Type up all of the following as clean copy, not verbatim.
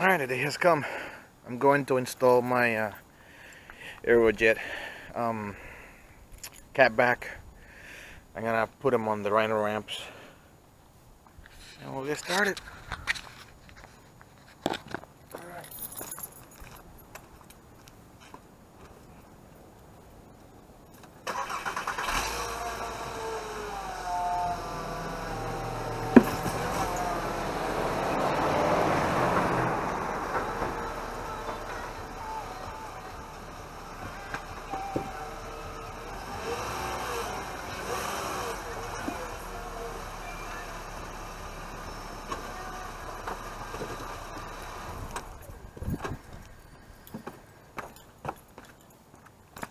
Alright, the day has come. I'm going to install my Aerojet cat back. I'm gonna put them on the Rhino ramps and we'll get started.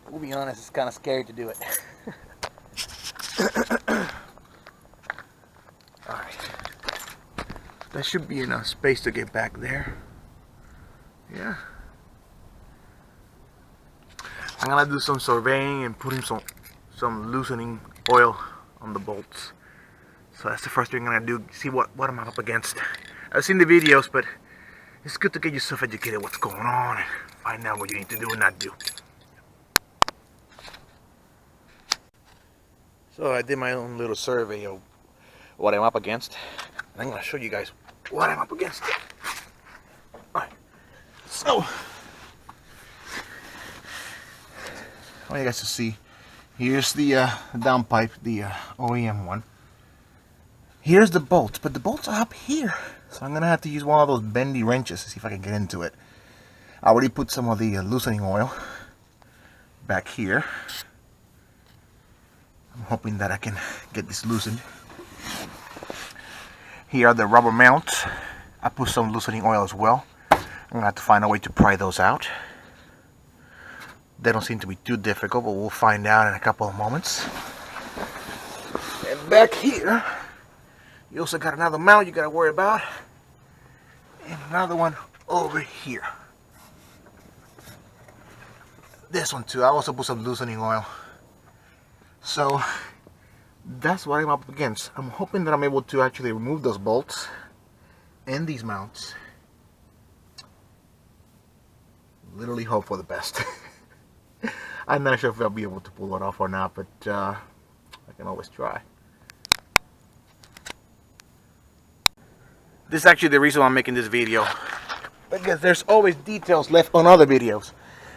We'll be honest, it's kind of scary to do it. Alright. There should be enough space to get back there. Yeah. I'm gonna do some surveying and putting some loosening oil on the bolts. So that's the first thing I'm gonna do, see what I'm up against. I've seen the videos, but it's good to get yourself educated what's going on and find out what you need to do and not do. So I did my own little survey of what I'm up against. And I'm going to show you guys what I'm up against. Alright, so I want you guys to see. Here's the downpipe, the OEM one. Here's the bolts, but the bolts are up here. So I'm going to have to use one of those bendy wrenches to see if I can get into it. I already put some of the loosening oil back here. I'm hoping that I can get this loosened. Here are the rubber mounts. I put some loosening oil as well. I'm going to have to find a way to pry those out. They don't seem to be too difficult, but we'll find out in a couple of moments. And back here, you also got another mount you got to worry about. And another one over here. This one too. I also put some loosening oil. So that's what I'm up against. I'm hoping that I'm able to actually remove those bolts and these mounts. Literally hope for the best. I'm not sure if I'll be able to pull it off or not, but I can always try. This is actually the reason why I'm making this video, because there's always details left on other videos.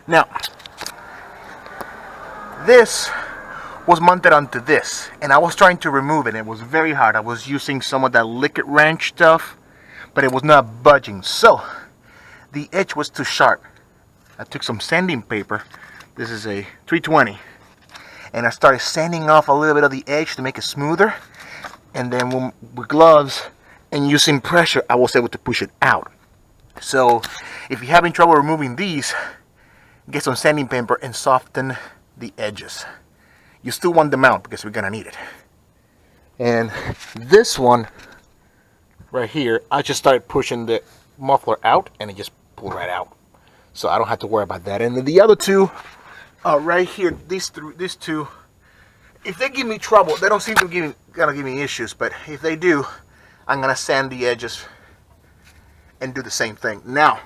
Now, this was mounted onto this, and I was trying to remove it. It was very hard. I was using some of that liquid wrench stuff, but it was not budging. So the edge was too sharp. I took some sanding paper. This is a 320, and I started sanding off a little bit of the edge to make it smoother, and then with gloves and using pressure I was able to push it out. So if you're having trouble removing these, get some sanding paper and soften the edges. You still want the mount because we're gonna need it. And this one right here, I just started pushing the muffler out and it just pulled right out. So I don't have to worry about that. And then the other two are right here. These two, if they give me trouble, they don't seem to gonna give me issues, but if they do, I'm gonna sand the edges and do the same thing. Now,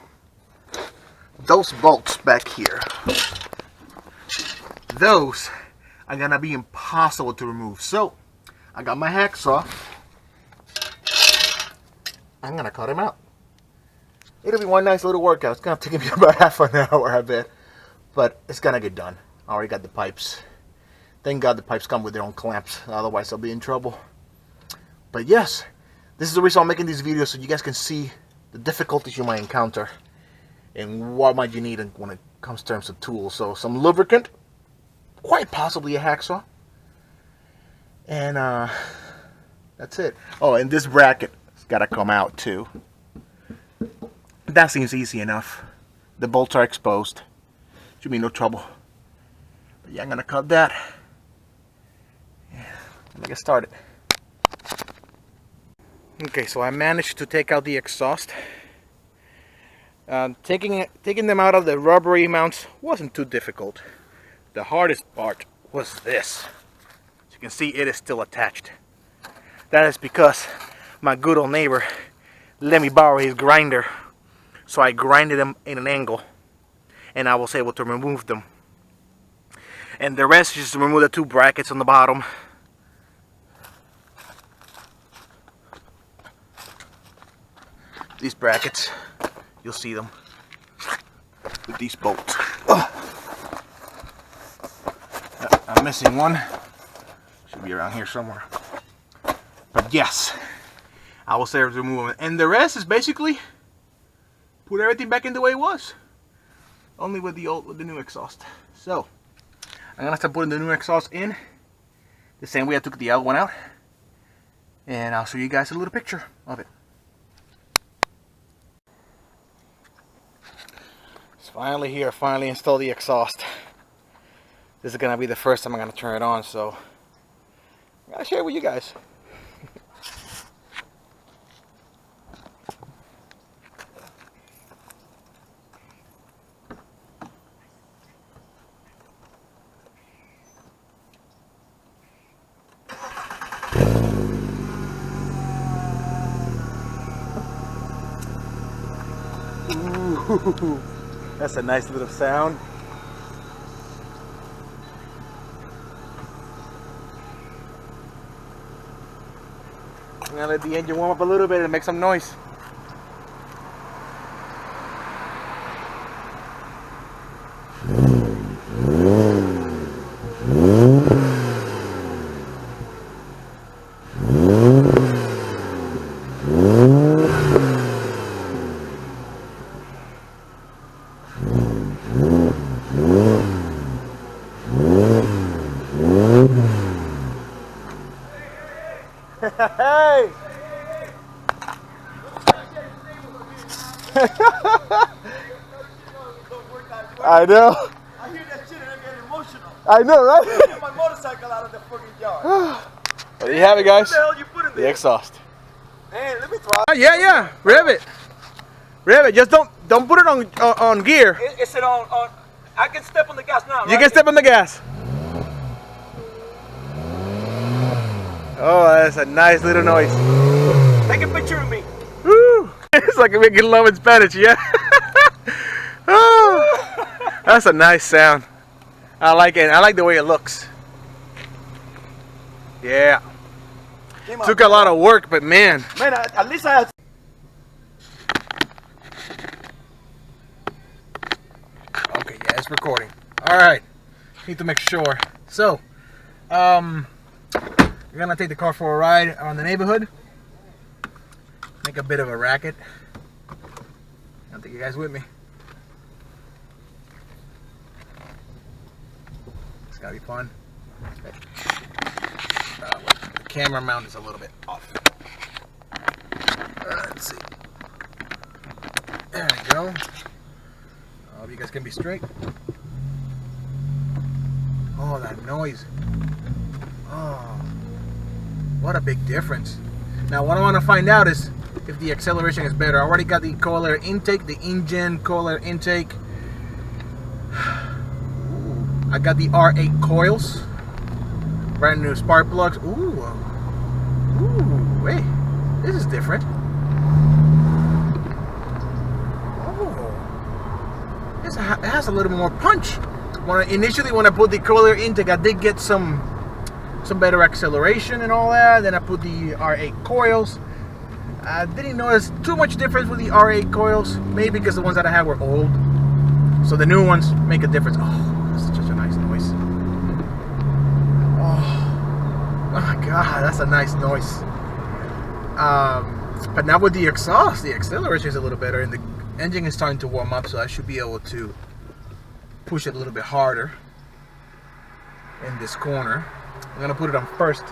those bolts back here, those are gonna be impossible to remove. So I got my hacksaw. I'm gonna cut them out. It'll be one nice little workout. It's gonna take me about half an hour, I bet, but it's gonna get done. I already got the pipes. Thank God the pipes come with their own clamps, otherwise I'll be in trouble. But yes, this is the reason I'm making these videos, so you guys can see the difficulties you might encounter and what might you need when it comes to terms of tools. So some lubricant, quite possibly a hacksaw, and that's it. Oh, and this bracket has got to come out too. That seems easy enough. The bolts are exposed, should be no trouble. But yeah, I'm gonna cut that. Yeah, let me get started. Okay, so I managed to take out the exhaust. Taking them out of the rubbery mounts wasn't too difficult. The hardest part was this. As you can see, it is still attached. That is because my good old neighbor let me borrow his grinder So I grinded them in an angle, and I was able to remove them. And the rest is just to remove the 2 brackets on the bottom. These brackets, you'll see them with these bolts. I'm missing one. Should be around here somewhere. But yes, I was able to remove them. And the rest is basically put everything back in the way it was. Only with the new exhaust. So I'm gonna start putting the new exhaust in the same way I took the old one out, and I'll show you guys a little picture of it. It's finally here. Finally installed the exhaust. This is gonna be the first time I'm gonna turn it on, so I'm gonna share it with you guys. Ooh, that's a nice little sound. I'm gonna let the engine warm up a little bit and make some noise. Hey! I know. I hear that shit and I get emotional. I know, right? I get my motorcycle out of the fucking yard. There you have it, guys. What the hell you put in there? The exhaust. Man, let me try. Yeah. Rabbit. Just don't put it on gear. Is it on? I can step on the gas now, right? You can step on the gas. Oh, that's a nice little noise. Take a picture of me. Woo! It's like making love in Spanish, yeah. Oh, that's a nice sound. I like it. I like the way it looks. Yeah. Took a lot of work, but man. Man, at least I had. Okay, yeah, it's recording. All right. Need to make sure. So, we're gonna take the car for a ride around the neighborhood. Make a bit of a racket. I'll take you guys with me. It's gotta be fun. The camera mount is a little bit off. Let's see. There we go. I hope you guys can be straight. Oh, that noise. Oh, what a big difference. Now what I want to find out is if the acceleration is better. I already got the coil air intake, the engine coil air intake. I got the R8 coils, brand new spark plugs. Ooh, wait, this is different. Oh, it has a little more punch. Initially, when I put the coil air intake, I did get some better acceleration and all that. Then I put the R8 coils. I didn't notice too much difference with the R8 coils, maybe because the ones that I had were old. So the new ones make a difference. Oh, that's such a nice noise. Oh my God, that's a nice noise. But now with the exhaust, the acceleration is a little better, and the engine is starting to warm up, so I should be able to push it a little bit harder in this corner. I'm gonna put it on first.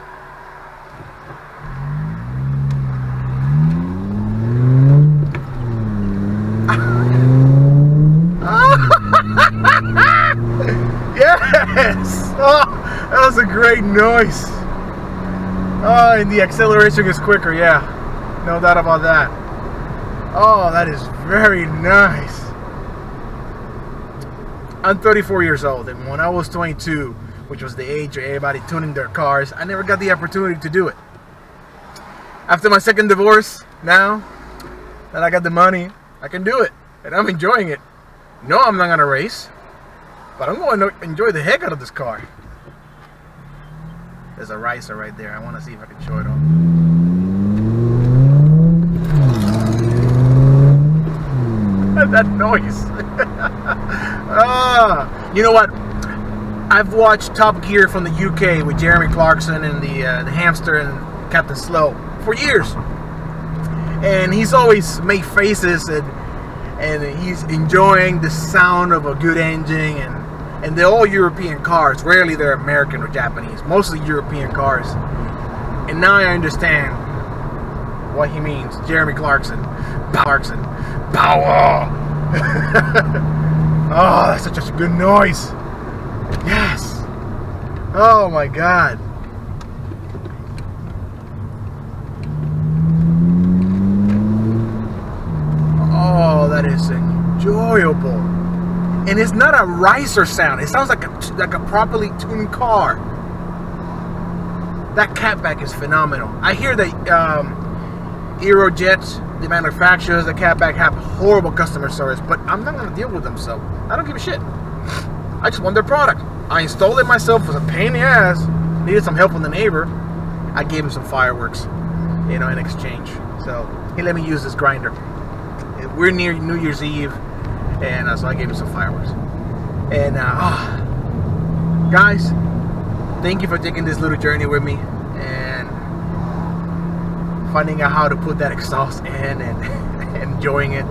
Yes! Oh, that was a great noise. Oh, and the acceleration is quicker, yeah. No doubt about that. Oh, that is very nice. I'm 34 years old, and when I was 22, which was the age of everybody tuning their cars, I never got the opportunity to do it. After my second divorce, now that I got the money, I can do it. and I'm enjoying it. No, I'm not gonna race, but I'm going to enjoy the heck out of this car. There's a ricer right there. I want to see if I can show it off. That noise. You know what? I've watched Top Gear from the UK with Jeremy Clarkson and the hamster and Captain Slow for years, and he's always made faces and he's enjoying the sound of a good engine, and they're all European cars. Rarely they're American or Japanese, mostly European cars. And now I understand what he means. Jeremy Clarkson, power. Oh, that's such a good noise. Yes. Oh my God. Oh, that is enjoyable. And it's not a ricer sound. It sounds like a properly tuned car. That catback is phenomenal. I hear that Aerojet, the manufacturers, the catback, have horrible customer service, but I'm not going to deal with them, so I don't give a shit. I just want their product. I installed it myself. It was a pain in the ass. Needed some help from the neighbor. I gave him some fireworks, you know, in exchange. So he let me use this grinder. We're near New Year's Eve, and so I gave him some fireworks. And guys, thank you for taking this little journey with me and finding out how to put that exhaust in and enjoying it.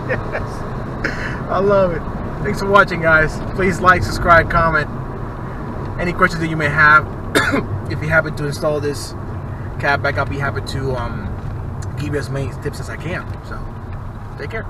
Yes, I love it. Thanks for watching, guys. Please like, subscribe, comment. Any questions that you may have, if you happen to install this catback, I'll be happy to give you as many tips as I can. So, take care.